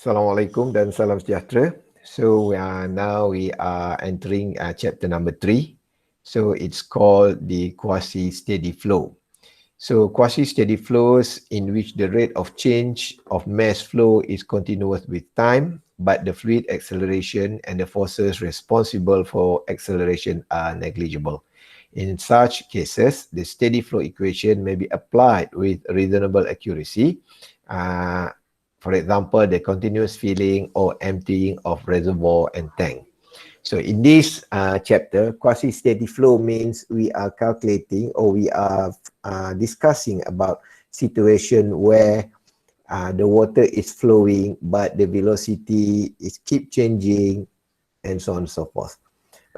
Assalamualaikum dan salam sejahtera. So now we are entering chapter number 3. So it's called the quasi-steady flow. So quasi-steady flows in which the rate of change of mass flow is continuous with time, but the fluid acceleration and the forces responsible for acceleration are negligible. In such cases, the steady flow equation may be applied with reasonable accuracy. For example, the continuous filling or emptying of reservoir and tank. So in this chapter, quasi-steady flow means we are calculating or we are discussing about situation where the water is flowing but the velocity is keep changing and so on and so forth.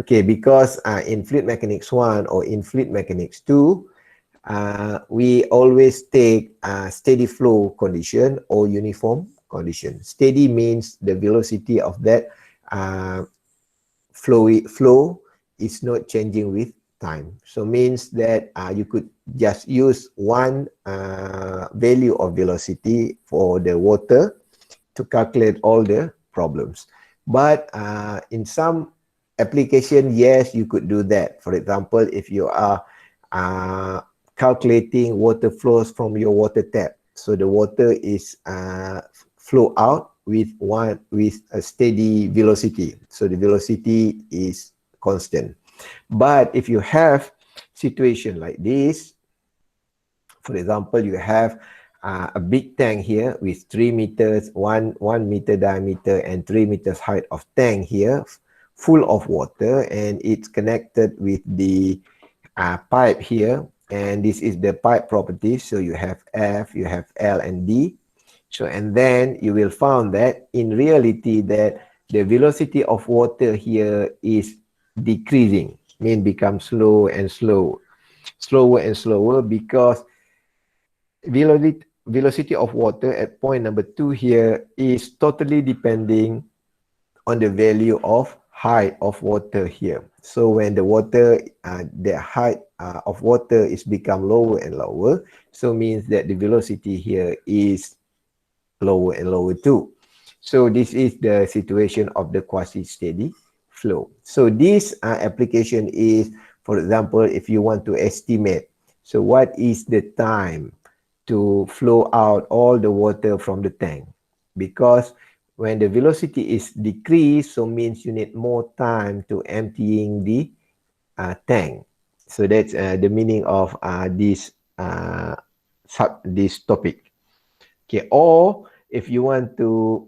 Okay, because in fluid mechanics 1 or in fluid mechanics 2, we always take steady flow condition or uniform condition. Steady means the velocity of that flow is not changing with time. So means that you could just use one value of velocity for the water to calculate all the problems. But in some application, yes, you could do that. For example, if you are calculating water flows from your water tap, so the water is flow out with a steady velocity, so the velocity is constant. But if you have situation like this, for example, you have a big tank here with 3 meters, 1 meter diameter and 3 meters height of tank here, full of water, and it's connected with the pipe here, and this is the pipe properties. So you have F, you have L and D. So and then you will find that in reality that the velocity of water here is decreasing, mean becomes slower and slower because velocity of water at point number 2 here is totally depending on the value of height of water here. So when the water, the height of water is become lower and lower, so means that the velocity here is lower and lower too. So this is the situation of the quasi-steady flow. So this application is, for example, if you want to estimate, so what is the time to flow out all the water from the tank? Because when the velocity is decreased, so means you need more time to emptying the tank. So that's the meaning of this topic. Okay, or if you want to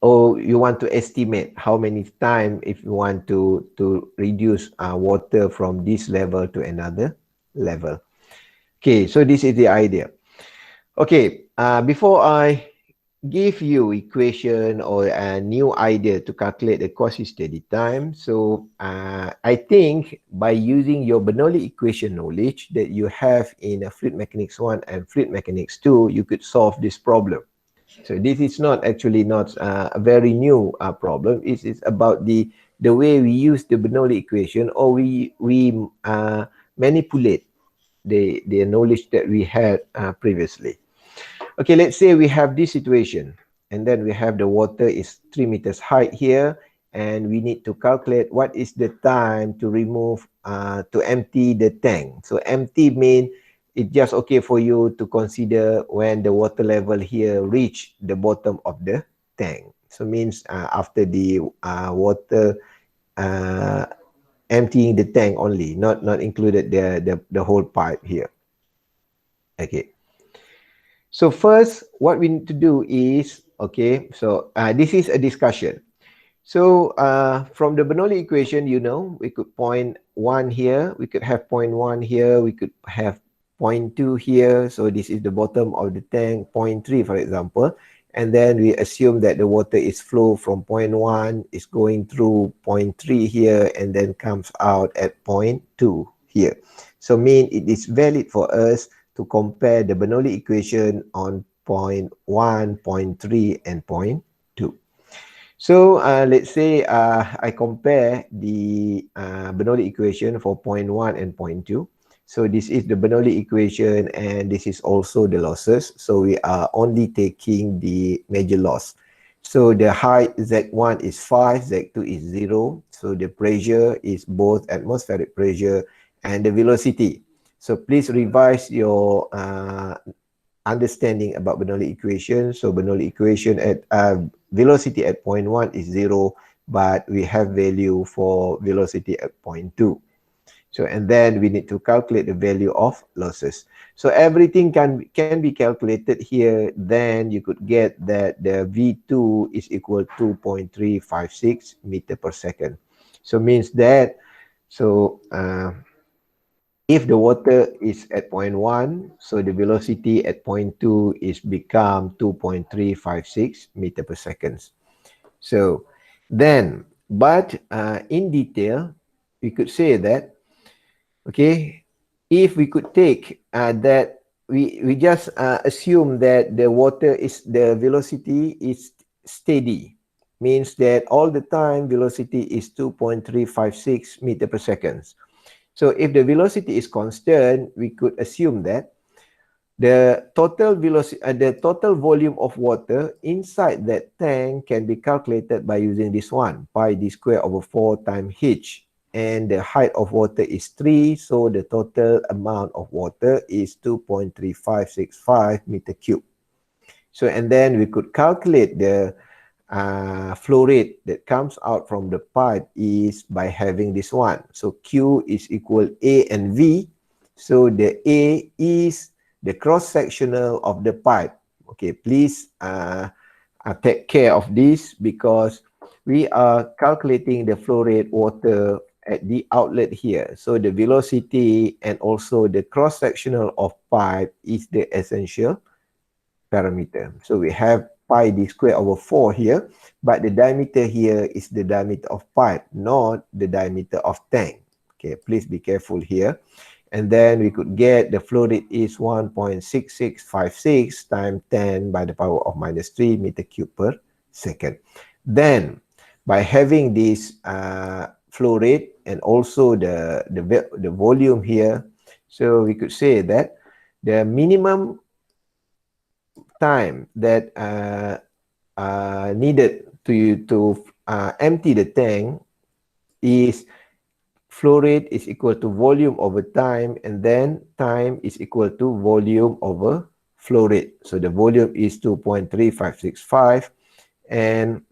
or you want to estimate how many times if you want to reduce water from this level to another level. Okay, so this is the idea. Okay, before I give you equation or a new idea to calculate the quasi-steady time, so I think by using your Bernoulli equation knowledge that you have in fluid mechanics 1 and fluid mechanics 2, you could solve this problem. So this is not actually not a very new problem. It is about the way we use the Bernoulli equation, or we manipulate the knowledge that we had previously. Okay, let's say we have this situation, and then we have the water is 3 meters height here, and we need to calculate what is the time to remove, to empty the tank. So empty mean it's just okay for you to consider when the water level here reach the bottom of the tank. So means after the water emptying the tank only, not included the whole pipe here. Okay. So first, what we need to do is, okay, so this is a discussion. So from the Bernoulli equation, you know, we could point 1 here, we could have point 1 here, we could have point 2 here. So this is the bottom of the tank, point 3, for example. And then we assume that the water is flow from point 1, is going through point 3 here, and then comes out at point 2 here. So mean it is valid for us to compare the Bernoulli equation on point 1, point 3, and point 2. So let's say I compare the Bernoulli equation for point 1 and point 2. So this is the Bernoulli equation, and this is also the losses. So we are only taking the major loss. So the height Z1 is 5, Z2 is 0. So the pressure is both atmospheric pressure and the velocity. So please revise your understanding about Bernoulli equation. So Bernoulli equation at velocity at point 1 is 0, but we have value for velocity at point 2. So, and then we need to calculate the value of losses. So everything can be calculated here. Then you could get that the V2 is equal to 2.356 meter per second. So means that, so if the water is at point 1, so the velocity at point 2 is become 2.356 meter per second. So then, but in detail, we could say that, okay, if we could take that, we just assume that the water is, the velocity is steady, means that all the time velocity is 2.356 meter per second. So if the velocity is constant, we could assume that the total velocity, the total volume of water inside that tank can be calculated by using this one, pi d square over 4 times h. And the height of water is 3, so the total amount of water is 2.3565 meter cube. So, and then we could calculate the flow rate that comes out from the pipe is by having this one. So Q is equal A and V. So the A is the cross-sectional of the pipe. Okay, please take care of this, because we are calculating the flow rate water at the outlet here. So the velocity and also the cross-sectional of pipe is the essential parameter. So we have pi d square over 4 here, but the diameter here is the diameter of pipe, not the diameter of tank. Okay, please be careful here. And then we could get the flow rate is 1.6656 times 10 by the power of minus 3 meter cube per second. Then, by having this flow rate and also the volume here, so we could say that the minimum time that needed to empty the tank is flow rate is equal to volume over time, and then time is equal to volume over flow rate. So the volume is 2.3565 and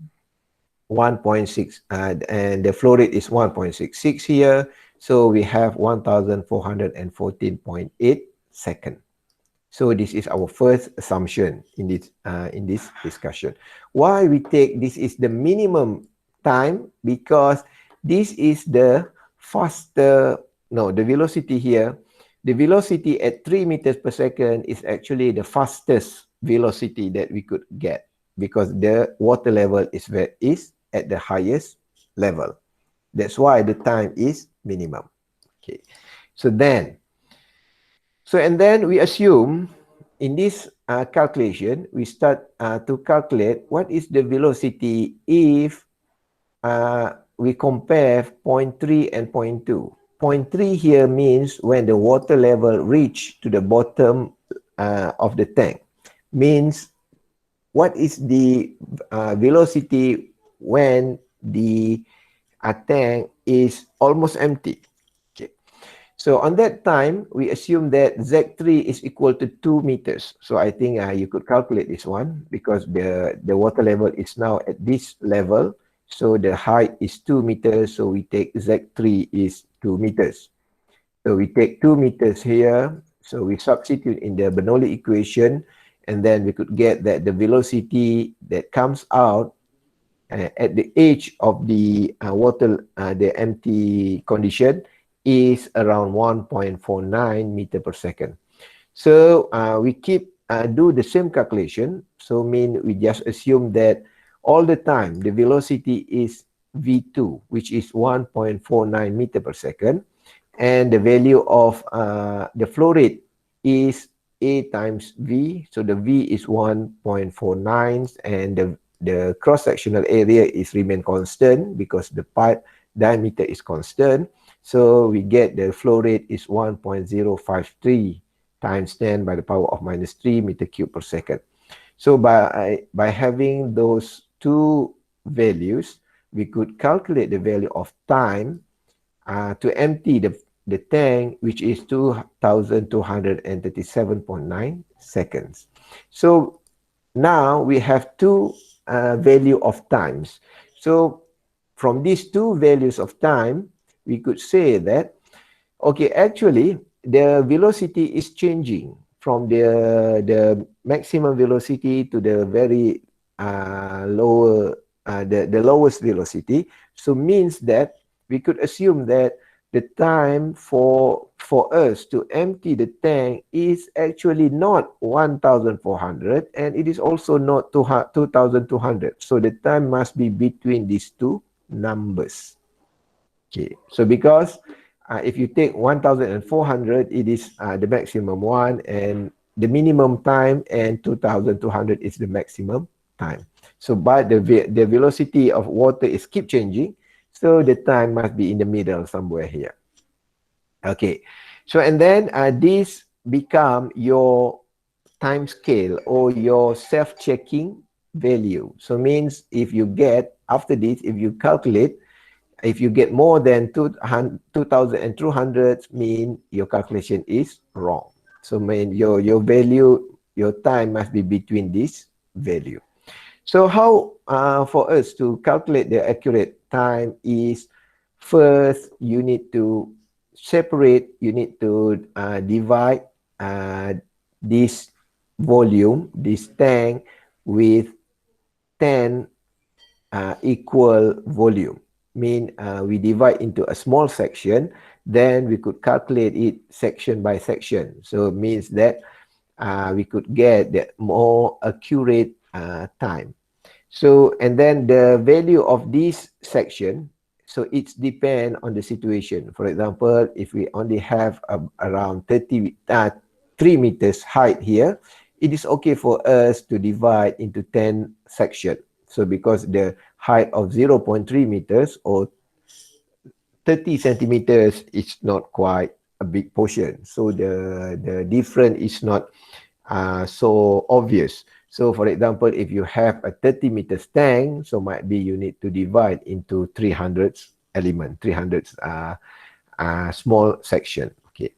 1.6 and the flow rate is 1.66 here. So we have 1414.8 seconds. So this is our first assumption in this discussion. Why we take this is the minimum time? Because this is the faster, no, the velocity here. The velocity at 3 meters per second is actually the fastest velocity that we could get, because the water level is at the highest level. That's why the time is minimum. Okay. So then, and then we assume in this calculation, we start to calculate what is the velocity if we compare point 3 and point 2. Point 3 here means when the water level reach to the bottom of the tank. Means what is the velocity when the tank is almost empty. Okay. So on that time, we assume that Z3 is equal to 2 meters. So I think you could calculate this one, because the water level is now at this level. So the height is 2 meters. So we take Z3 is 2 meters. So we take 2 meters here. So we substitute in the Bernoulli equation, and then we could get that the velocity that comes out at the edge of the water, the empty condition, is around 1.49 meter per second. So we keep do the same calculation. So mean we just assume that all the time the velocity is V2, which is 1.49 meter per second, and the value of the flow rate is A times V. So the V is 1.49, and the cross-sectional area is remain constant because the pipe diameter is constant. So we get the flow rate is 1.053 times 10 by the power of minus 3 meter cube per second. So by having those two values, we could calculate the value of time to empty the tank, which is 2,237.9 seconds. So now we have two value of times. So from these two values of time, we could say that, okay, actually the velocity is changing from the maximum velocity to the very lower, the lowest velocity. So means that we could assume that the time for us to empty the tank is actually not 1,400 and it is also not 2,200. So the time must be between these two numbers. Okay, so because if you take 1,400, it is the maximum one, and the minimum time, and 2,200 is the maximum time. So but the velocity of water is keep changing, so the time must be in the middle somewhere here. Okay, so and then this become your time scale or your self-checking value. So means if you get, after this, if you calculate, if you get more than 2,200, mean your calculation is wrong. So mean your value, your time must be between this value. So how for us to calculate the accurate time is, first you need to separate, you need to divide this volume, this tank, with 10 equal volume. Mean we divide into a small section, then we could calculate it section by section. So it means that we could get the more accurate time. So and then the value of this section, so it's depend on the situation. For example, if we only have around 3 meters height here, it is okay for us to divide into 10 sections. So because the height of 0.3 meters or 30 centimeters is not quite a big portion. So the difference is not so obvious. So for example, if you have a 30 meters tank, so might be you need to divide into 300 element, 300 small section. Okay.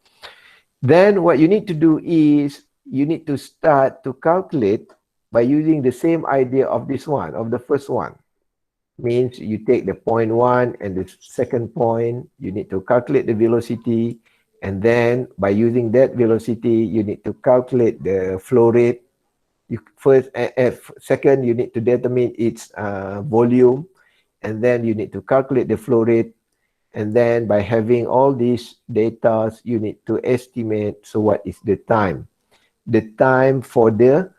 Then what you need to do is you need to start to calculate by using the same idea of this one, of the first one. Means you take the point 1 and the second point, you need to calculate the velocity, and then by using that velocity, you need to calculate the flow rate. You first, second, you need to determine its volume, and then you need to calculate the flow rate. And then by having all these data, you need to estimate, so what is the time? The time for the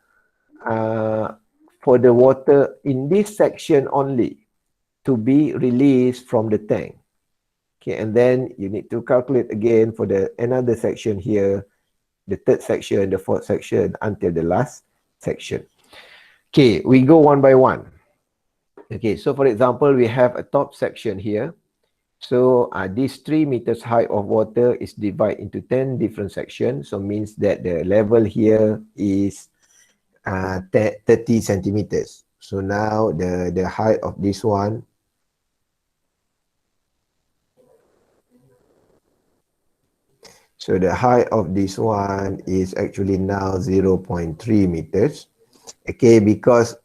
water in this section only to be released from the tank. Okay, and then you need to calculate again for the another section here, the third section, the fourth section, until the last section. Okay, we go one by one. Okay, so for example, we have a top section here. So this 3 meters height of water is divided into 10 different sections. So means that the level here is 30 centimeters. So now the height of this one, so the height of this one is actually now 0.3 meters. Okay, because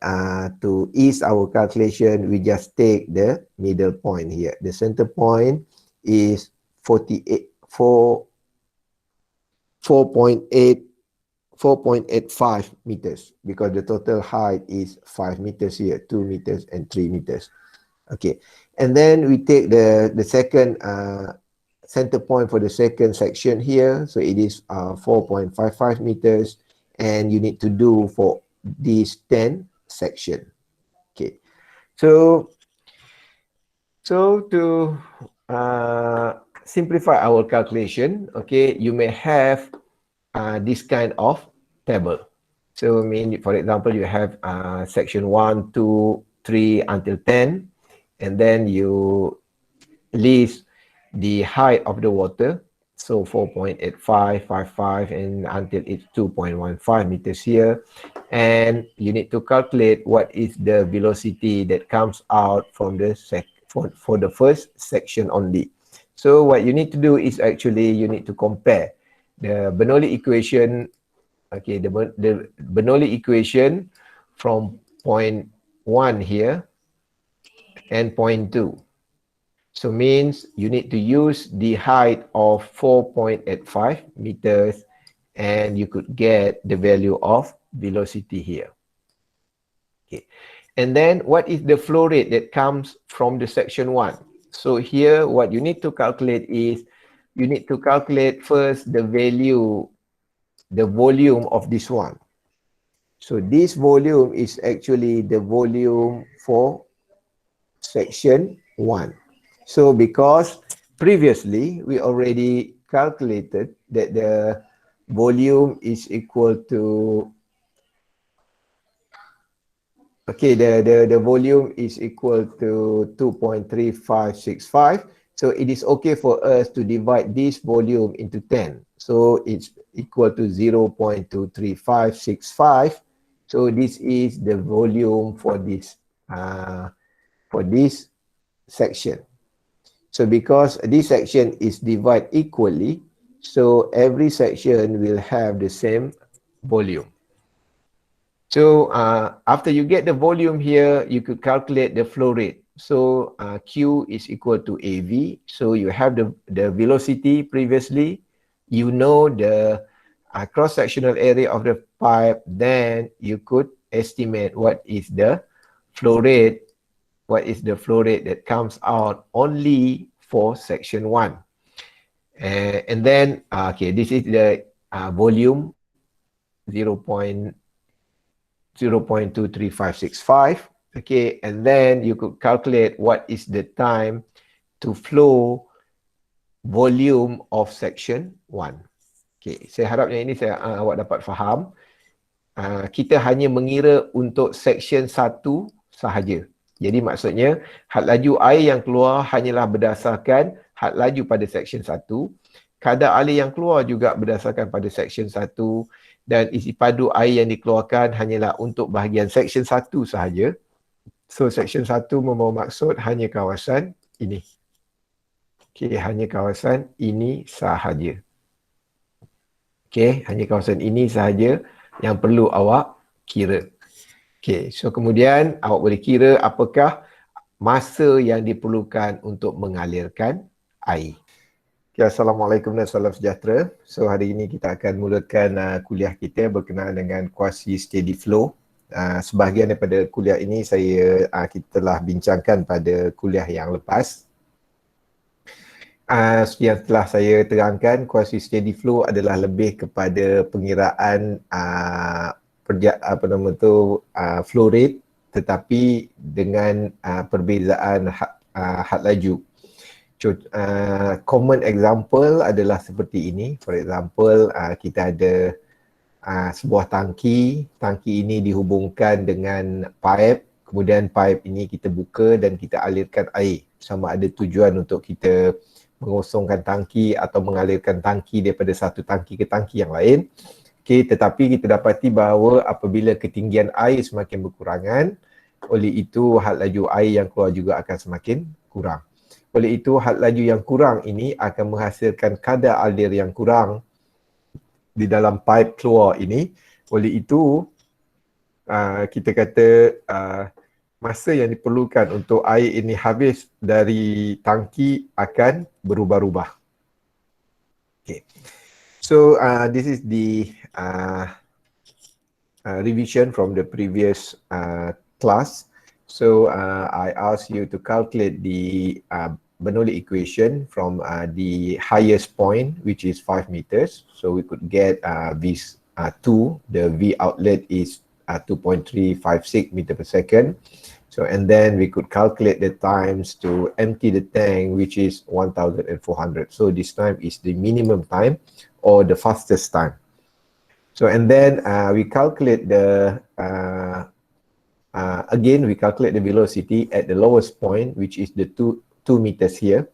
to ease our calculation, we just take the middle point here. The center point is 4.85 meters, because the total height is 5 meters here, 2 meters and 3 meters. Okay, and then we take the second center point for the second section here. So it is 4.55 meters, and you need to do for this 10 section. Okay, so to simplify our calculation, okay, you may have this kind of table. So I mean, for example, you have section 1, 2, 3 until 10, and then you list the height of the water. So 4.8555 and until it's 2.15 meters here. And you need to calculate what is the velocity that comes out from the for the first section only. So what you need to do is actually you need to compare the Bernoulli equation, okay, the Bernoulli equation from point 1 here and point 2. So means you need to use the height of 4.85 meters and you could get the value of velocity here. Okay. And then what is the flow rate that comes from the section 1? So here what you need to calculate is you need to calculate first the value, the volume of this one. So this volume is actually the volume for section 1. So because previously we already calculated that the volume is equal to, okay, the volume is equal to 2.3565. So it is okay for us to divide this volume into 10. So it's equal to 0.23565. So this is the volume for this section. So because this section is divided equally, so every section will have the same volume. So after you get the volume here, you could calculate the flow rate. So Q is equal to AV. So you have the velocity previously. You know the cross-sectional area of the pipe. Then you could estimate what is the flow rate. What is the flow rate that comes out only for section 1. And then, okay, this is the volume 0.23565. Okay, and then you could calculate what is the time to flow volume of section 1. Okay, saya harapnya ini awak dapat faham. Kita hanya mengira untuk section 1 sahaja. Jadi maksudnya had laju air yang keluar hanyalah berdasarkan had laju pada section 1. Kadar air yang keluar juga berdasarkan pada section 1 dan isi padu air yang dikeluarkan hanyalah untuk bahagian section 1 sahaja. So section 1 membawa maksud hanya kawasan ini. Okey, hanya kawasan ini sahaja. Okey, hanya kawasan ini sahaja yang perlu awak kira. Okay, so kemudian awak boleh kira apakah masa yang diperlukan untuk mengalirkan air. Okay, Assalamualaikum dan salam sejahtera. So hari ini kita akan mulakan kuliah kita berkenaan dengan Quasi Steady Flow. Sebahagian daripada kuliah ini kita telah bincangkan pada kuliah yang lepas. Seperti yang telah saya terangkan, Quasi Steady Flow adalah lebih kepada pengiraan flow rate tetapi dengan perbezaan had laju. Common example adalah seperti ini. For example, kita ada sebuah tangki ini dihubungkan dengan pipe, kemudian pipe ini kita buka dan kita alirkan air. Sama ada tujuan untuk kita mengosongkan tangki atau mengalirkan tangki daripada satu tangki ke tangki yang lain. Okay, tetapi kita dapati bahawa apabila ketinggian air semakin berkurangan, oleh itu had laju air yang keluar juga akan semakin kurang. Oleh itu had laju yang kurang ini akan menghasilkan kadar air yang kurang di dalam pipe keluar ini. Oleh itu kita kata masa yang diperlukan untuk air ini habis dari tangki akan berubah-ubah. Okay. So this is the revision from the previous class. So I asked you to calculate the Bernoulli equation from the highest point, which is 5 meters. So we could get V2, the V outlet is 2.356 meter per second. So and then we could calculate the times to empty the tank, which is 1,400. So this time is the minimum time or the fastest time. So and then we calculate the again we calculate the velocity at the lowest point, which is the 2 meters here.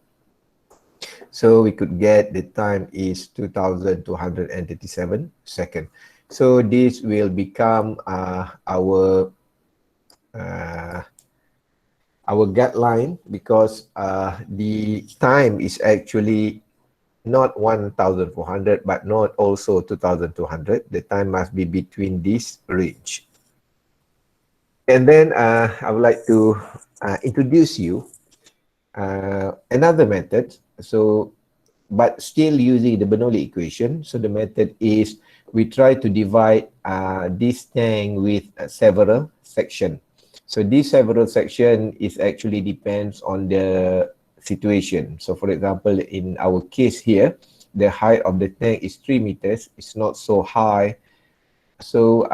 So we could get the time is 2237 seconds. So this will become uh, our guideline, because the time is actually not 1400 but not also 2200. The time must be between this range. And then I would like to introduce you another method. So, but still using the Bernoulli equation. So the method is we try to divide this tank with several sections. So this several section is actually depends on the situation. So for example, in our case here, the height of the tank is 3 meters. It's not so high. So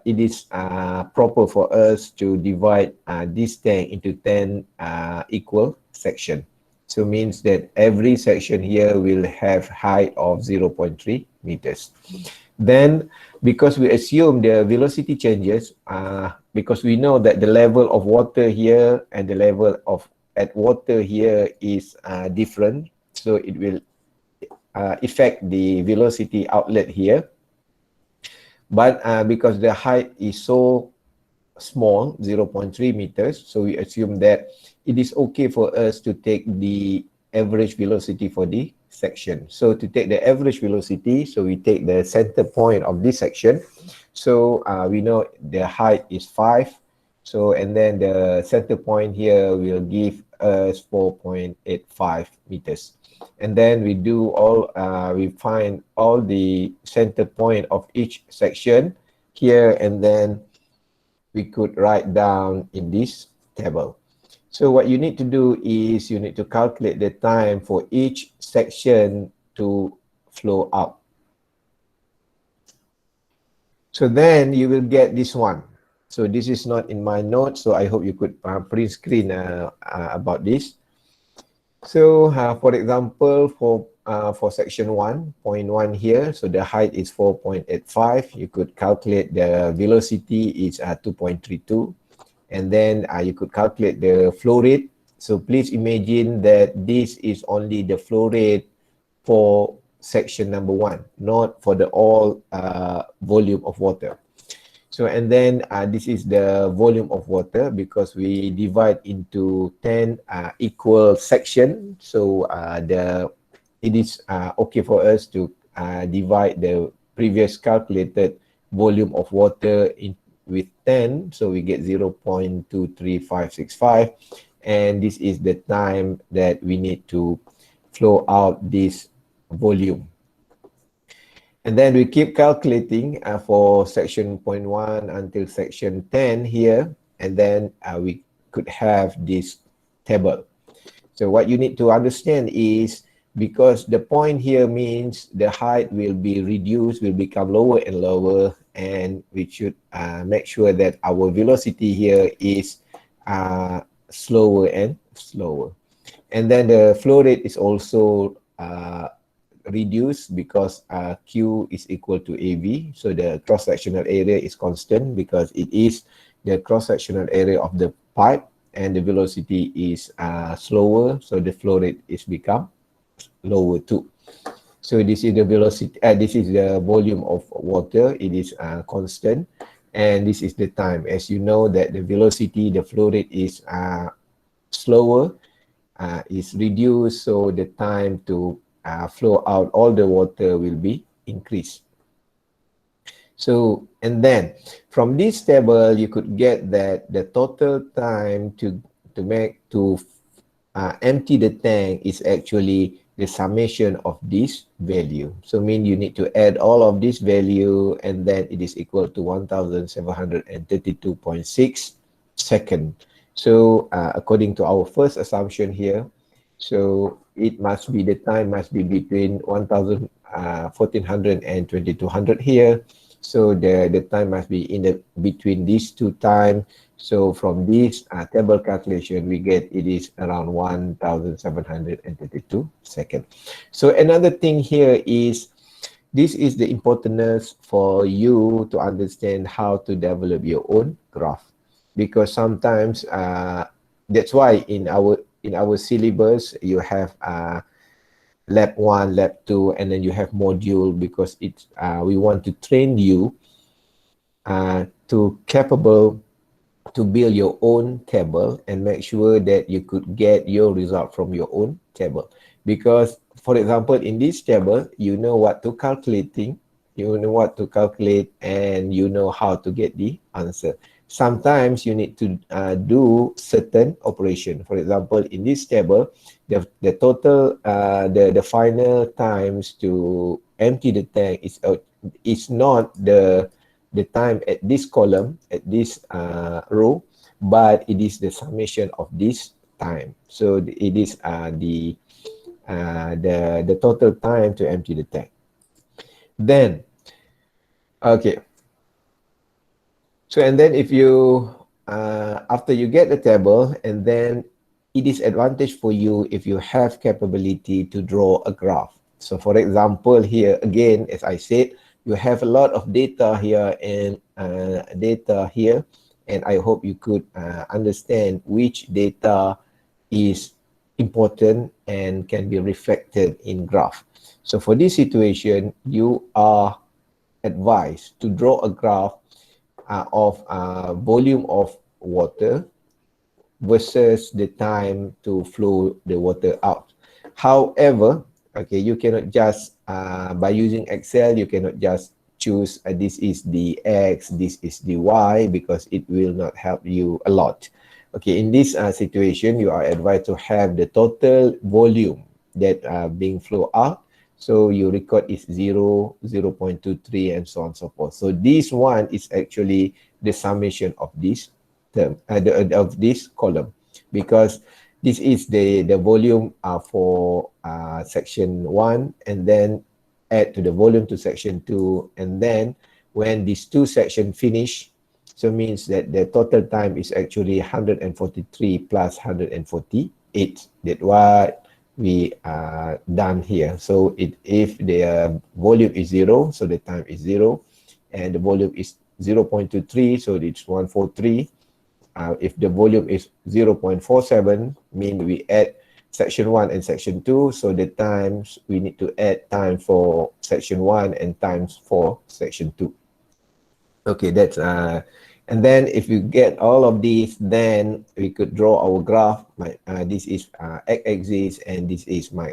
it is proper for us to divide this tank into 10 equal section. So means that every section here will have height of 0.3 meters. Then, because we assume the velocity changes, because we know that the level of water here and the level of at water here is different, so it will affect the velocity outlet here. But because the height is so small, 0.3 meters, so we assume that it is okay for us to take the average velocity for the section. So to take the average velocity, so we take the center point of this section. So we know the height is 5. So, and then the center point here will give us 4.85 meters. And then we do all, we find all the center point of each section here, and then we could write down in this table. So what you need to do is you need to calculate the time for each section to flow out. So then you will get this one. So this is not in my notes, so I hope you could print screen about this. So for example, for section 1.1 here, so the height is 4.85. You could calculate the velocity is 2.32. And then you could calculate the flow rate. So please imagine that this is only the flow rate for section number 1, not for the all volume of water. So, and then this is the volume of water, because we divide into 10 equal section. So it is okay for us to divide the previous calculated volume of water with 10. So we get 0.23565. And this is the time that we need to flow out this volume. And then we keep calculating for section 0.1 until section 10 here. And then we could have this table. So what you need to understand is, because the point here means the height will be reduced, will become lower and lower, and we should make sure that our velocity here is slower and slower. And then the flow rate is also reduced, because Q is equal to AV. So the cross-sectional area is constant, because it is the cross-sectional area of the pipe, and the velocity is slower, so the flow rate is become lower too. So this is the velocity, this is the volume of water, it is constant, and this is the time. As you know that the velocity, the flow rate is slower, is reduced, so the time to flow out all the water will be increased. So, and then from this table, you could get that the total time to empty the tank is actually the summation of this value. So mean you need to add all of this value, and then it is equal to 1732.6 seconds. So according to our first assumption here, so it must be, the time must be between 1400 and 2200 here. So the time must be in the between these two times. So from this table calculation, we get it is around 1732 seconds. So another thing here is, this is the importance for you to understand how to develop your own graph, because sometimes that's why in our syllabus you have lab 1, lab 2, and then you have module, because it's we want to train you to capable to build your own table and make sure that you could get your result from your own table. Because for example, in this table, you know what to calculating, you know what to calculate, and you know how to get the answer. Sometimes you need to do certain operation. For example, in this table, the total, the final times to empty the tank is not the time at this column, at this row, but it is the summation of this time. So it is the total time to empty the tank. Then, okay. So and then if you after you get the table, and then it is advantage for you if you have capability to draw a graph. So for example, here again, as I said, you have a lot of data here and data here, and I hope you could understand which data is important and can be reflected in graph. So for this situation, you are advised to draw a graph of volume of water versus the time to flow the water out. However, okay, you cannot just by using Excel, you cannot just choose this is the X, this is the Y, because it will not help you a lot. Okay, in this situation, you are advised to have the total volume that being flow out. So you record is 0, 0.23, and so on and so forth. So this one is actually the summation of this term, of this column, because this is the volume for section 1, and then add to the volume to section 2, and then when these two sections finish, so means that the total time is actually 143 plus 148. That's what we done here. So if the volume is 0, so the time is 0, and the volume is 0.23, so it's 143. If the volume is 0.47, mean we add section 1 and section 2, so the times we need to add time for section 1 and times for section 2. Okay, that's and then if you get all of these, then we could draw our graph. This is x-axis, and this is my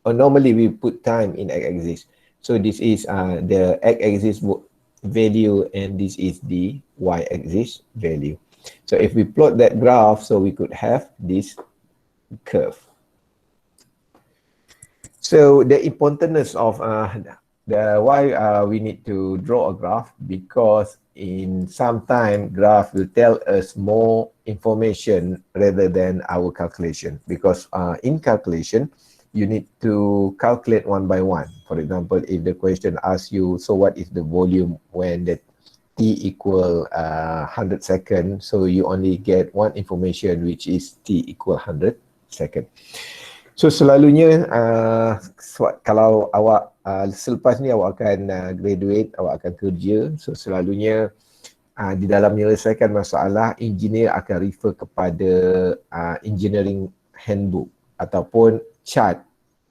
normally we put time in x-axis. So this is the x-axis value, and this is the y-axis value. So if we plot that graph, so we could have this curve. So the importance of the why we need to draw a graph, because in some time graph will tell us more information rather than our calculation, because in calculation you need to calculate one by one. For example, if the question asks you, so what is the volume when the t equal 100 seconds, so you only get one information, which is t equal 100 seconds. So selalunya kalau awak selepas ni awak akan graduate, awak akan kerja, so selalunya di dalam menyelesaikan masalah, engineer akan refer kepada engineering handbook ataupun chart.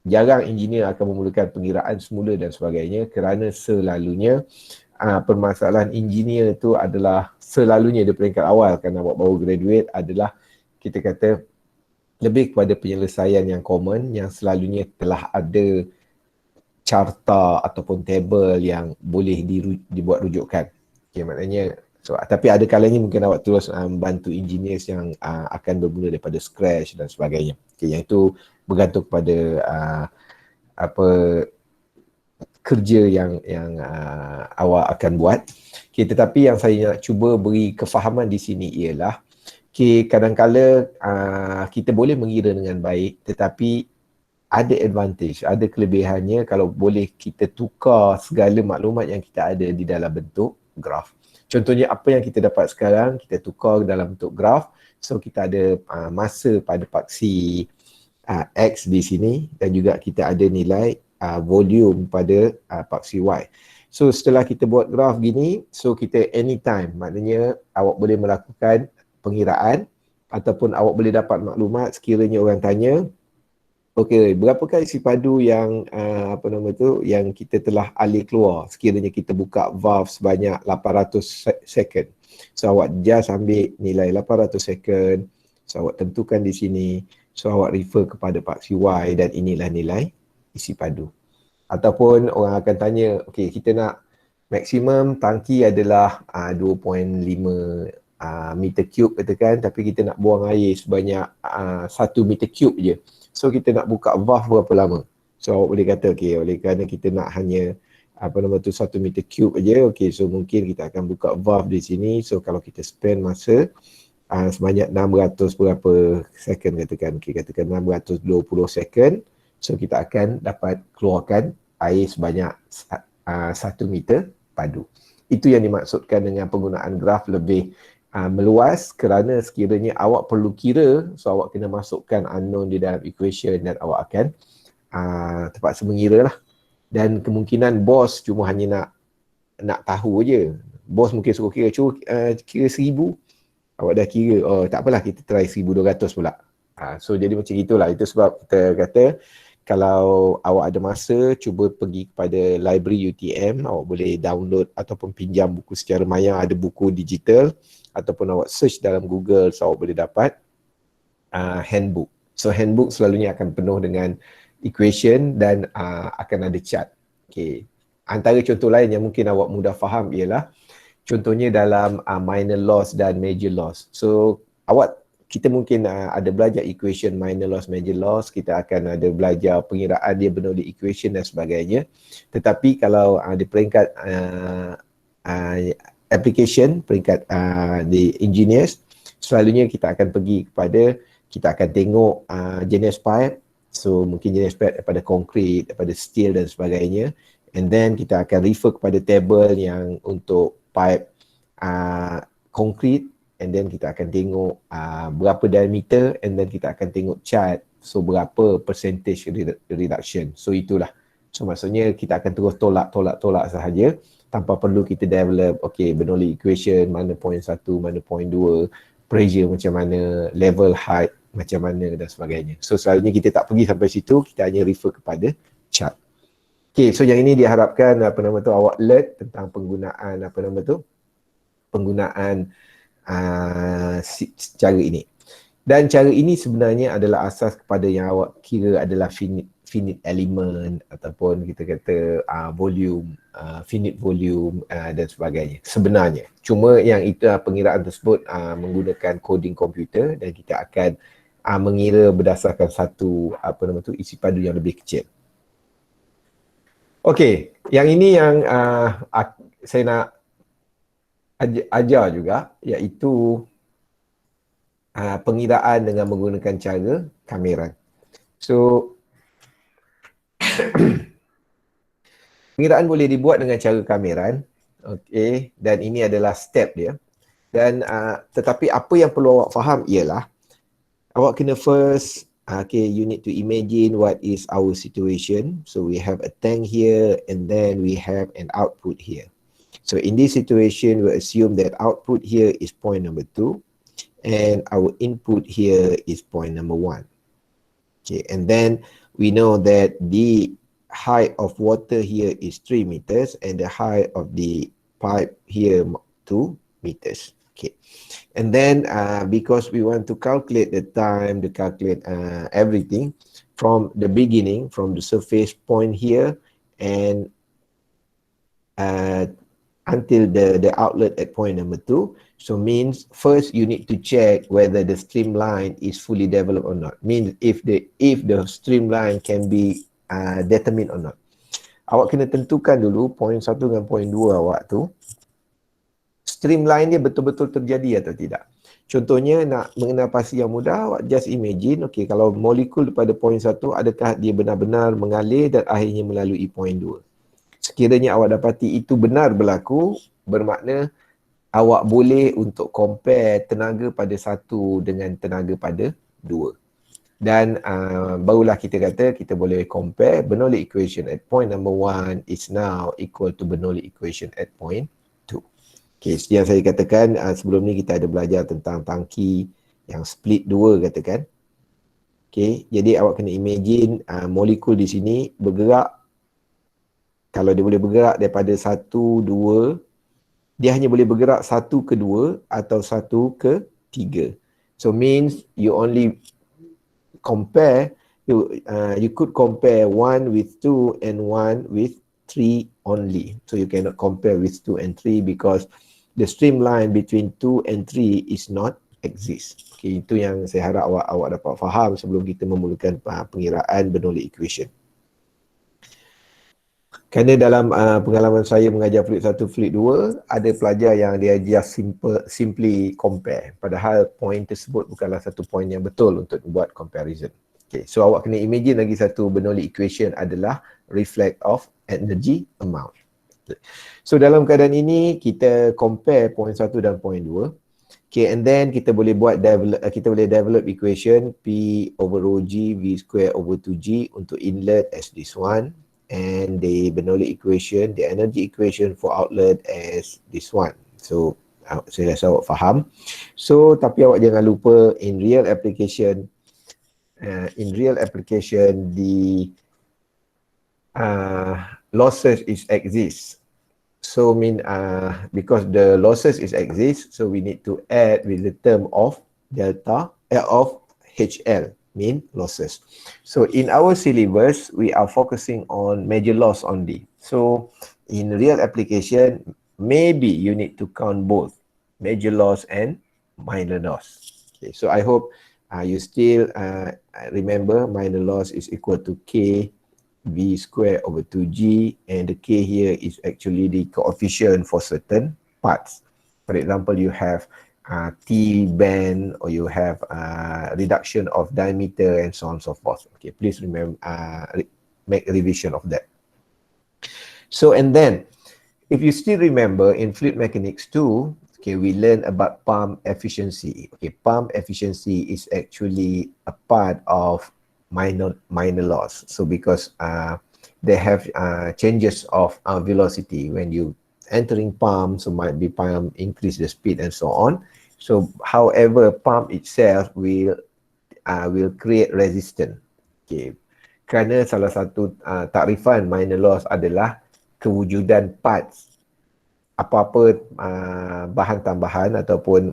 Jarang engineer akan memulakan pengiraan semula dan sebagainya, kerana selalunya permasalahan engineer tu adalah selalunya di peringkat awal, kan awak baru graduate, adalah kita kata lebih kepada penyelesaian yang common, yang selalunya telah ada carta ataupun table yang boleh dibuat rujukan. Okay, maknanya, so, tapi ada kalanya mungkin awak terus membantu engineers yang akan bermula daripada scratch dan sebagainya. Okay, yang itu bergantung kepada apa kerja yang awak akan buat. Okay, tetapi yang saya nak cuba beri kefahaman di sini ialah, okay, kadang-kala kita boleh mengira dengan baik, tetapi ada advantage, ada kelebihannya kalau boleh kita tukar segala maklumat yang kita ada di dalam bentuk graf. Contohnya apa yang kita dapat sekarang, kita tukar dalam bentuk graf. So kita ada masa pada paksi X di sini, dan juga kita ada nilai volume pada paksi Y. So setelah kita buat graf gini, so kita anytime, maknanya awak boleh melakukan pengiraan, ataupun awak boleh dapat maklumat sekiranya orang tanya, Okey, berapakah isi padu yang apa nama tu, yang kita telah alih keluar sekiranya kita buka valve sebanyak 800 second. So awak just ambil nilai 800 second, so awak tentukan di sini, so awak refer kepada Pak CY dan inilah nilai isi padu. Ataupun orang akan tanya, okey kita nak maksimum tangki adalah 2.5 meter cube katakan, tapi kita nak buang air sebanyak 1 meter cube je. So kita nak buka valve berapa lama? So awak boleh kata okey, oleh kerana kita nak hanya apa nama tu 1 meter cube aja, okey, so mungkin kita akan buka valve di sini. So kalau kita spend masa sebanyak 600 berapa second katakan, okey katakan 620 second, so kita akan dapat keluarkan air sebanyak 1 meter padu. Itu yang dimaksudkan dengan penggunaan graf lebih meluas, kerana sekiranya awak perlu kira, so awak kena masukkan unknown di dalam equation dan awak akan terpaksa mengira lah. Dan kemungkinan bos cuma hanya nak tahu je. Bos mungkin suruh kira, kira 1000, awak dah kira, oh tak apalah kita try 1200 pula. So jadi macam itulah. Itu sebab kita kata kalau awak ada masa, cuba pergi kepada library UTM, awak boleh download ataupun pinjam buku secara maya, ada buku digital, ataupun awak search dalam Google, so awak boleh dapat handbook. So handbook selalunya akan penuh dengan equation dan akan ada chart. Okay. Antara contoh lain yang mungkin awak mudah faham ialah contohnya dalam minor loss dan major loss. So kita mungkin ada belajar equation minor loss, major loss, kita akan ada belajar pengiraan dia Bernoulli equation dan sebagainya. Tetapi kalau di peringkat application, peringkat di engineers, selalunya kita akan pergi kepada, kita akan tengok jenis pipe. So mungkin jenis pipe daripada konkrit, daripada steel dan sebagainya, and then kita akan refer kepada table yang untuk pipe konkrit, and then kita akan tengok berapa diameter, and then kita akan tengok chart, so berapa percentage reduction. So itulah, so maksudnya kita akan terus tolak sahaja tanpa perlu kita develop, okay, Bernoulli equation, mana point 1, mana point 2, pressure macam mana, level height macam mana dan sebagainya. So selalunya kita tak pergi sampai situ, kita hanya refer kepada chart. Okay, so yang ini diharapkan awak learn tentang penggunaan penggunaan cara ini. Dan cara ini sebenarnya adalah asas kepada yang awak kira adalah finite element, ataupun kita kata volume, finite volume dan sebagainya sebenarnya. Cuma yang itu pengiraan tersebut menggunakan coding komputer, dan kita akan mengira berdasarkan satu isi padu yang lebih kecil. Okey, yang ini yang saya nak ajar juga, iaitu pengiraan dengan menggunakan cara kameran. So pengiraan boleh dibuat dengan cara kameran, okey, dan ini adalah step dia. Dan tetapi apa yang perlu awak faham ialah awak kena first, okay, you need to imagine what is our situation. So we have a tank here, and then we have an output here. So in this situation, we assume that output here is point number 2, and our input here is point number 1. Okay, and then we know that the height of water here is 3 meters, and the height of the pipe here 2 meters. Okay, and then because we want to calculate the time, to calculate everything from the beginning, from the surface point here, and until the outlet at point number 2. So means first you need to check whether the streamline is fully developed or not. Means if the streamline can be determined or not. Awak kena tentukan dulu point 1 dan point 2 awak tu, streamline dia betul-betul terjadi atau tidak. Contohnya nak mengenal pasti yang mudah, awak just imagine, okay, kalau molekul daripada point 1, adakah dia benar-benar mengalir dan akhirnya melalui point 2. Sekiranya awak dapati itu benar berlaku, bermakna awak boleh untuk compare tenaga pada 1 dengan tenaga pada 2. Dan barulah kita kata kita boleh compare Bernoulli equation at point number 1 is now equal to Bernoulli equation at point 2. Okay, yang saya katakan sebelum ni kita ada belajar tentang tangki yang split 2 katakan. Okay, jadi awak kena imagine molekul di sini bergerak. Kalau dia boleh bergerak daripada 1, 2, dia hanya boleh bergerak 1 ke 2 atau 1 ke 3. So means you only compare, you could compare 1 with 2 and 1 with 3 only. So you cannot compare with 2 and 3 because the streamline between 2 and 3 is not exist. Okay, itu yang saya harap awak dapat faham sebelum kita memulakan pengiraan Bernoulli equation. Kerana dalam pengalaman saya mengajar fluid 1, fluid 2, ada pelajar yang dia just simply compare. Padahal point tersebut bukanlah satu point yang betul untuk buat comparison. Okay, so awak kena imagine lagi satu Bernoulli equation adalah reflect of energy amount. Okay. So dalam keadaan ini kita compare point 1 dan point 2. Okay, and then kita boleh develop equation P over rho G V square over 2G untuk inlet as this one, and the Bernoulli equation, the energy equation for outlet as this one. So saya rasa awak faham. So tapi awak jangan lupa in real application the losses is exist. So because the losses is exist, so we need to add with the term of delta of HL, mean losses. So in our syllabus, we are focusing on major loss only. So in real application, maybe you need to count both major loss and minor loss. Okay, so I hope you still remember minor loss is equal to K V square over 2G, and the K here is actually the coefficient for certain parts. For example, you have T bend, or you have reduction of diameter, and so on and so forth. Okay, please remember, make a revision of that. So, and then, if you still remember in fluid mechanics 2, okay, we learned about pump efficiency. Okay, pump efficiency is actually a part of minor loss. So because they have changes of velocity when you entering pump, so might be pump increase the speed and so on. So however, pump itself will create resistance. Okay, kerana salah satu takrifan minor loss adalah kewujudan parts, apa-apa bahan tambahan ataupun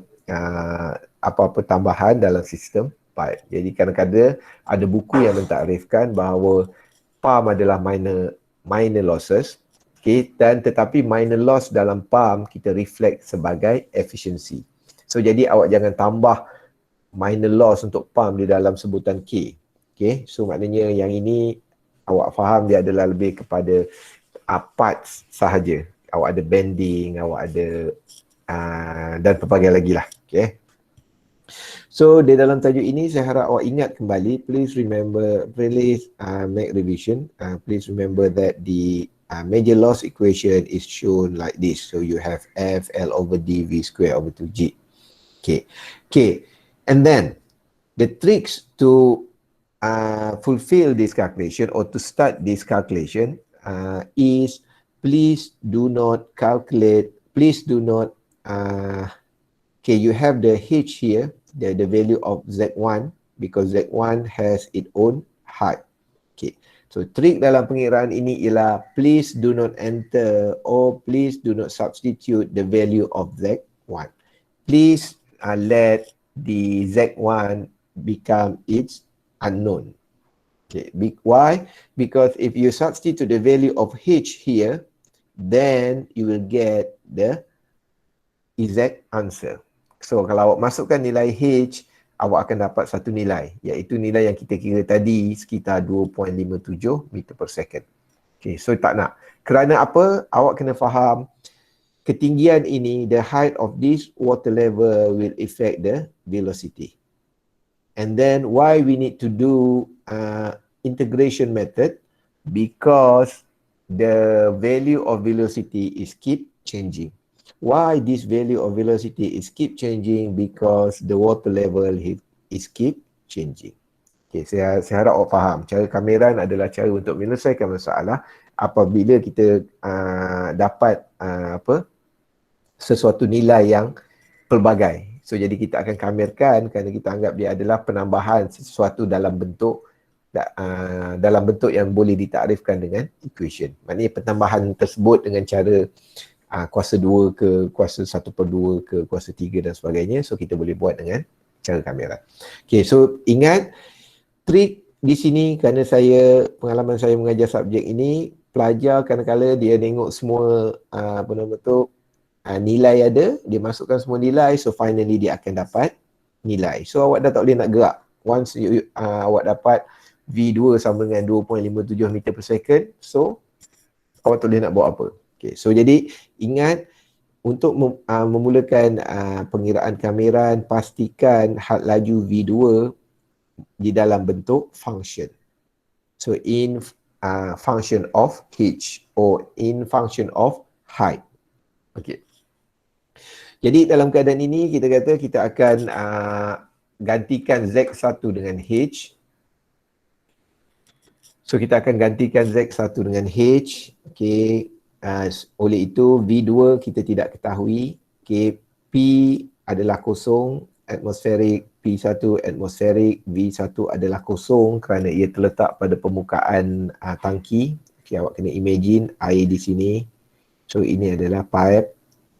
apa-apa tambahan dalam sistem pipe. Jadi kadang-kadang ada buku yang mentakrifkan bahawa pump adalah minor losses, okay, dan tetapi minor loss dalam pump kita reflect sebagai efficiency. So jadi awak jangan tambah minor loss untuk pump di dalam sebutan K. Okay, so maknanya yang ini awak faham dia adalah lebih kepada parts sahaja. Awak ada bending, awak ada dan pelbagai lagi lah. Okay. So di dalam tajuk ini saya harap awak ingat kembali, please remember, please make revision. Please remember that the major loss equation is shown like this. So you have F L over D V square over 2G. Okay. And then the tricks to fulfill this calculation or to start this calculation is please do not calculate, please do not okay, you have the H here, the value of Z1, because Z1 has its own height. Okay, so trick dalam pengiraan ini ialah please do not enter or please do not substitute the value of Z1. Please let the Z1 become its unknown. Okay, why? Because if you substitute the value of H here, then you will get the exact answer. So kalau awak masukkan nilai H, awak akan dapat satu nilai, iaitu nilai yang kita kira tadi sekitar 2.57 meter per second. Okay, so tak nak. Kerana apa? Awak kena faham ketinggian ini, the height of this water level will affect the velocity. And then why we need to do integration method? Because the value of velocity is keep changing. Why this value of velocity is keep changing? Because the water level is keep changing. Okay, saya harap awak faham. Cara kameran adalah cara untuk menyelesaikan masalah apabila kita dapat sesuatu nilai yang pelbagai. So jadi kita akan kamerkan kerana kita anggap dia adalah penambahan sesuatu dalam bentuk yang boleh ditakrifkan dengan equation. Maknanya penambahan tersebut dengan cara kuasa 2 ke, kuasa 1/2 ke, kuasa 3 dan sebagainya. So kita boleh buat dengan cara kamera. Okay, so ingat trik di sini kerana pengalaman saya mengajar subjek ini, pelajar kadang-kadang dia tengok semua nilai ada, dia masukkan semua nilai, so finally dia akan dapat nilai. So awak dah tak boleh nak gerak. Once awak dapat V2 sama dengan 2.57 meter per second, so awak tak boleh nak buat apa. Okay, so jadi ingat untuk memulakan pengiraan kameran, pastikan had laju V2 di dalam bentuk function. So in function of h or in function of height. Okay. Jadi dalam keadaan ini kita kata kita akan gantikan Z1 dengan H. So kita akan gantikan Z1 dengan H. Okay. Oleh itu V2 kita tidak ketahui. Okay. P adalah kosong, atmosferik, P1 atmosferik, V1 adalah kosong kerana ia terletak pada permukaan tangki. Okay, awak kena imagine air di sini. So ini adalah pipe.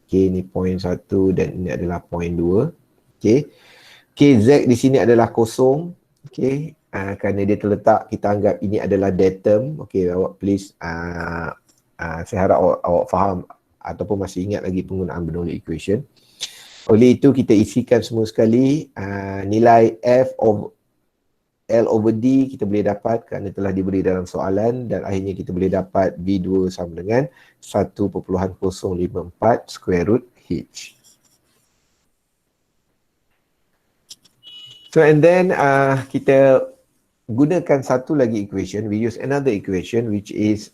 Okay, ni point 1 dan ini adalah point 2. Okay. Okay, Z di sini adalah kosong. Okay. Kerana dia terletak, kita anggap ini adalah datum. Okay, awak please, saya harap awak faham ataupun masih ingat lagi penggunaan Bernoulli equation. Oleh itu, kita isikan semua sekali. Nilai F of L over D kita boleh dapat kerana telah diberi dalam soalan dan akhirnya kita boleh dapat V2 sama dengan 1.054 square root H. So and then kita gunakan satu lagi equation. We use another equation which is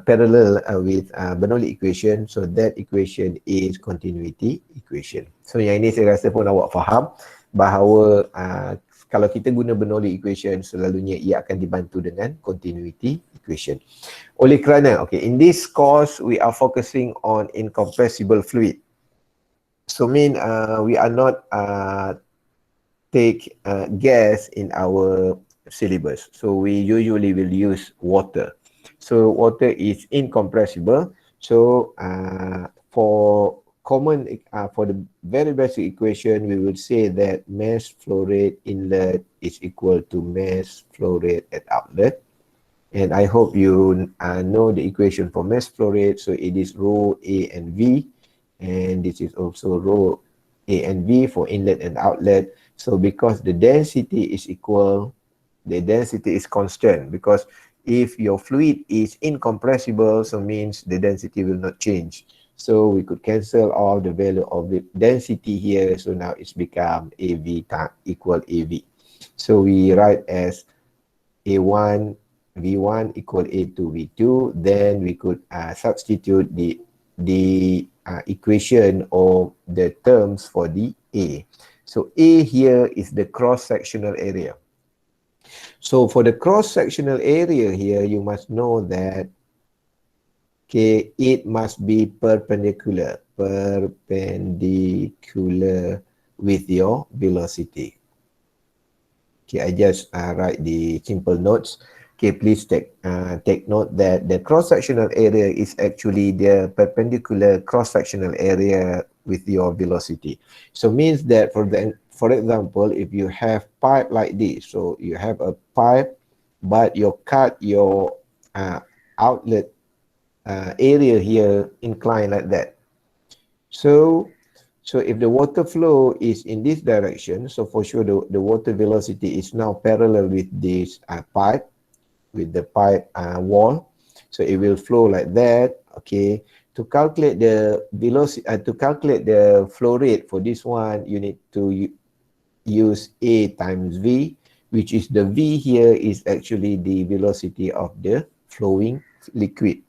parallel with Bernoulli equation. So that equation is continuity equation. So yang ini saya rasa pun awak faham bahawa kalau kita guna Bernoulli equation, selalunya ia akan dibantu dengan continuity equation. Oleh kerana, okay, in this course we are focusing on incompressible fluid. So we are not take gas in our syllabus. So we usually will use water. So water is incompressible. So for the very basic equation, we will say that mass flow rate inlet is equal to mass flow rate at outlet. And I hope you know the equation for mass flow rate. So it is rho A and V. And this is also rho A and V for inlet and outlet. So because the density is equal, the density is constant. Because if your fluid is incompressible, so means the density will not change. So we could cancel all the value of the density here. So now it's become AV equal AV. So we write as A1 V1 equal A2 V2. Then we could substitute the equation or the terms for the A. So A here is the cross-sectional area. So for the cross-sectional area here, you must know that okay, it must be perpendicular with your velocity. Okay, I just write the simple notes. Okay, please take note that the cross-sectional area is actually the perpendicular cross-sectional area with your velocity. So means that for example, if you have pipe like this, so you have a pipe, but you cut your outlet area here inclined like that. So if the water flow is in this direction, so for sure the water velocity is now parallel with this pipe, with the pipe wall. So it will flow like that. Okay. To calculate the velocity, to calculate the flow rate for this one, you need to use A times V, which is the V here is actually the velocity of the flowing liquid.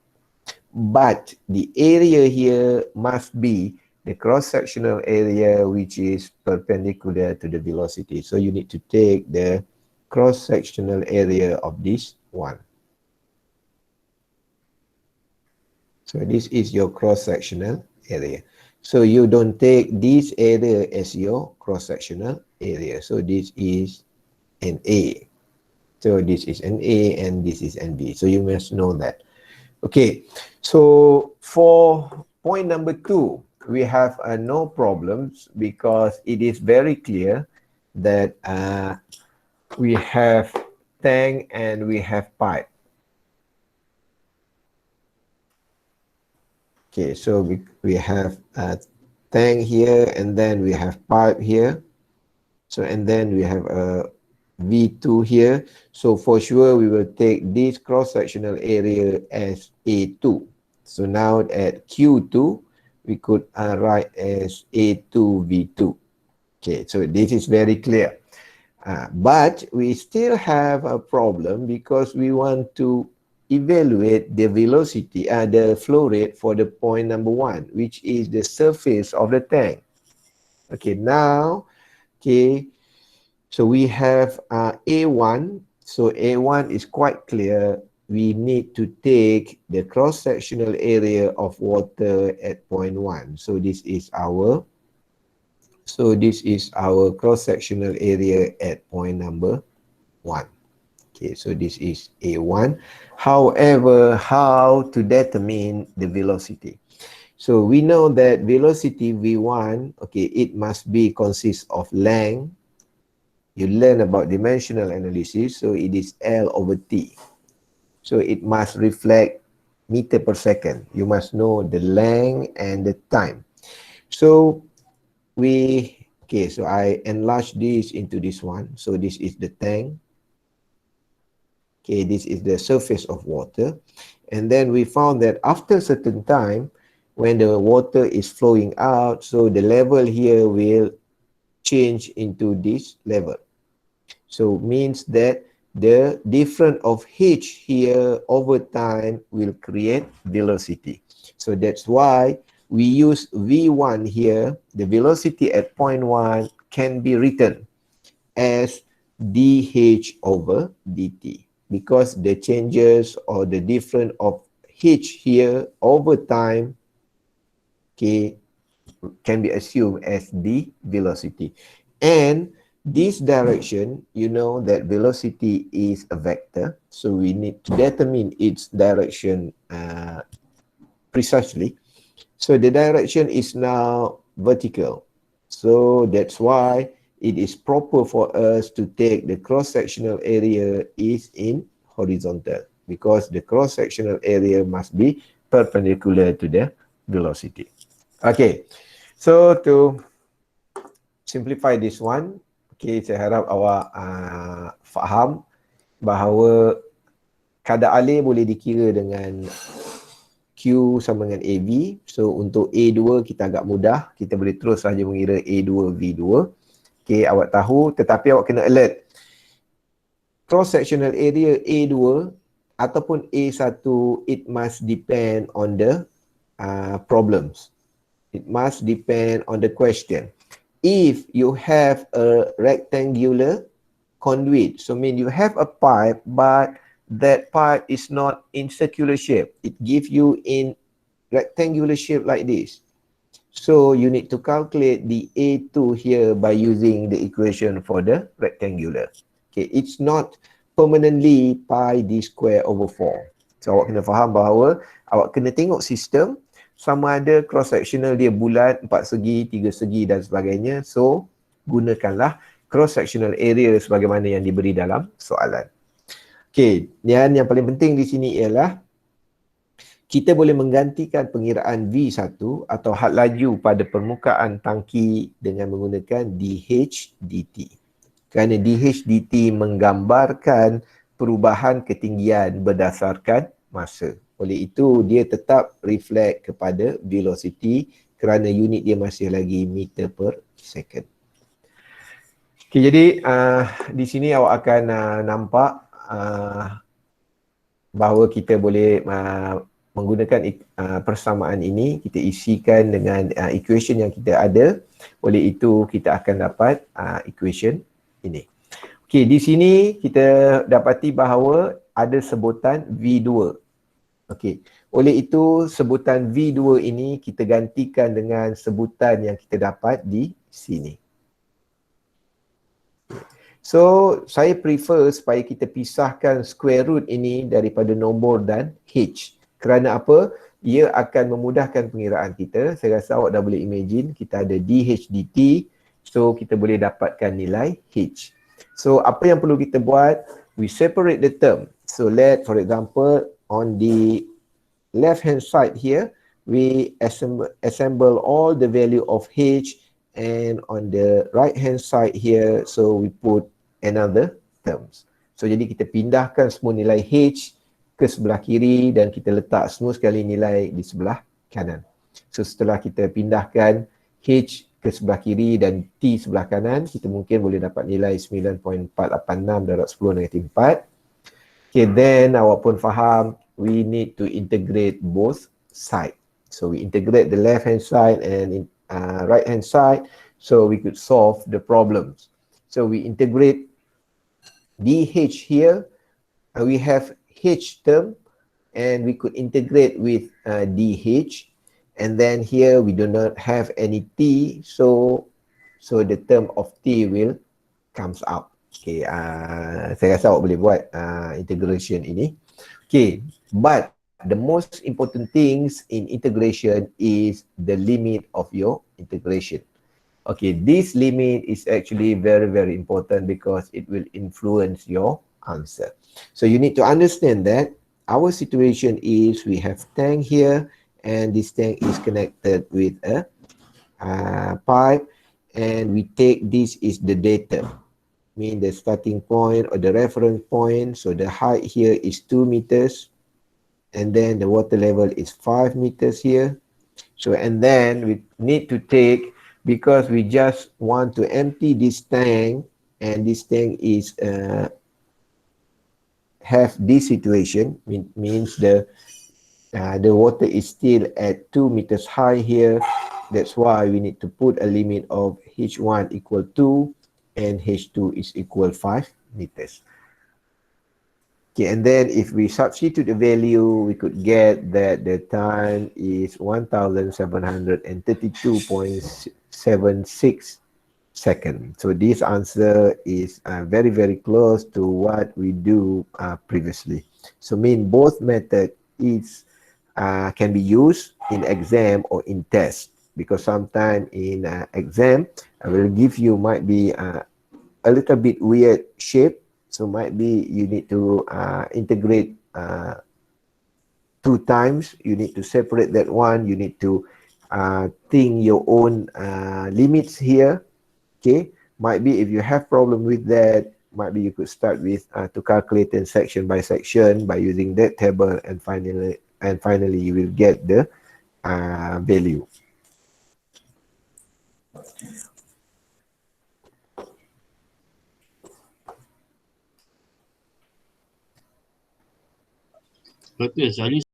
But the area here must be the cross-sectional area which is perpendicular to the velocity. So you need to take the cross-sectional area of this one. So this is your cross-sectional area. So you don't take this area as your cross-sectional area. So this is an A. So this is an A and this is an B. So you must know that. Okay, so for point number 2, we have no problems because it is very clear that we have tank and we have pipe. Okay, so we have a tank here and then we have pipe here. So and then we have a V2 here. So for sure we will take this cross-sectional area as A2. So now at Q2 we could write as A2 V2. Okay, so this is very clear. But we still have a problem because we want to evaluate the velocity, the flow rate for the point number 1, which is the surface of the tank. Okay, now, okay, so we have A1. So A1 is quite clear. We need to take the cross-sectional area of water at point 1. So this is our cross-sectional area at point number 1. Okay, so this is A1. However, how to determine the velocity? So we know that velocity V1, okay, it must be consist of length. You learn about dimensional analysis, so it is L over T. So it must reflect meter per second. You must know the length and the time. So so I enlarge this into this one. So this is the tank. Okay, this is the surface of water. And then we found that after a certain time, when the water is flowing out, so the level here will change into this level. So means that the difference of h here over time will create velocity. So that's why we use V1 here. The velocity at point 1 can be written as dh over dt because the changes or the difference of h here over time, okay, can be assumed as the velocity. And this direction, you know that velocity is a vector, so we need to determine its direction precisely. So the direction is now vertical. So that's why it is proper for us to take the cross-sectional area is in horizontal because the cross-sectional area must be perpendicular to the velocity. Okay, so to simplify this one, okay, saya harap awak faham bahawa kadar alir boleh dikira dengan Q sama dengan AV. So untuk A2 kita agak mudah, kita boleh terus saja mengira A2 V2. Okay, awak tahu, tetapi awak kena alert. Cross-sectional area A2 ataupun A1, it must depend on the problems. It must depend on the question. If you have a rectangular conduit, so mean you have a pipe, but that pipe is not in circular shape. It gives you in rectangular shape like this. So you need to calculate the A2 here by using the equation for the rectangular. Okay, it's not permanently pi d square over 4. So awak kena faham bahawa awak kena tengok sistem sama ada cross-sectional dia bulat, 4 segi, 3 segi dan sebagainya. So gunakanlah cross-sectional area sebagaimana yang diberi dalam soalan. Okay, dan yang paling penting di sini ialah kita boleh menggantikan pengiraan V1 atau had laju pada permukaan tangki dengan menggunakan dH dt. Kerana dH dt menggambarkan perubahan ketinggian berdasarkan masa. Oleh itu, dia tetap reflect kepada velocity kerana unit dia masih lagi meter per second. Okay, jadi di sini awak akan nampak bahawa kita boleh menggunakan persamaan ini, kita isikan dengan equation yang kita ada. Oleh itu, kita akan dapat equation ini. Okey, di sini kita dapati bahawa ada sebutan V2. Okey, Oleh itu, sebutan V2 ini kita gantikan dengan sebutan yang kita dapat di sini. So, saya prefer supaya kita pisahkan square root ini daripada nombor dan H. Kerana apa? Ia akan memudahkan pengiraan kita. Saya rasa awak dah boleh imagine, kita ada DH dt, so kita boleh dapatkan nilai H. So, apa yang perlu kita buat? We separate the term. So, for example, on the left hand side here, we assemble all the value of H, and on the right hand side here, so we put another terms. So jadi kita pindahkan semua nilai H ke sebelah kiri dan kita letak semua sekali nilai di sebelah kanan. So setelah kita pindahkan H ke sebelah kiri dan T sebelah kanan, kita mungkin boleh dapat nilai 9.486 darab 10 negatif 4. Okay, then awak pun faham, we need to integrate both sides. So we integrate the left hand side and right hand side, so we could solve the problems. So we integrate DH here, we have H term, and we could integrate with DH, and then here we do not have any T, so the term of T will comes out. Okay, saya rasa awak boleh buat integration ini. Okay, but the most important things in integration is the limit of your integration. Okay, this limit is actually very, very important because it will influence your answer. So you need to understand that our situation is we have tank here, and this tank is connected with a pipe, and we take this is the data, mean the starting point or the reference point. So the height here is 2 meters, and then the water level is 5 meters here. So, and then we need to take, because we just want to empty this tank, and this tank is have this situation, means the water is still at 2 meters high here. That's why we need to put a limit of H1 equal 2 and H2 is equal 5 meters. Okay, and then if we substitute the value, we could get that the time is 1732.76 seconds. So this answer is very, very close to what we do previously. So mean both method is can be used in exam or in test, because sometimes in exam I will give you might be a little bit weird shape. So might be you need to integrate 2 times. You need to separate that one. You need to think your own limits here. Okay, might be if you have problem with that, might be you could start with to calculate in section by section by using that table, and finally you will get the value. Betul sekali.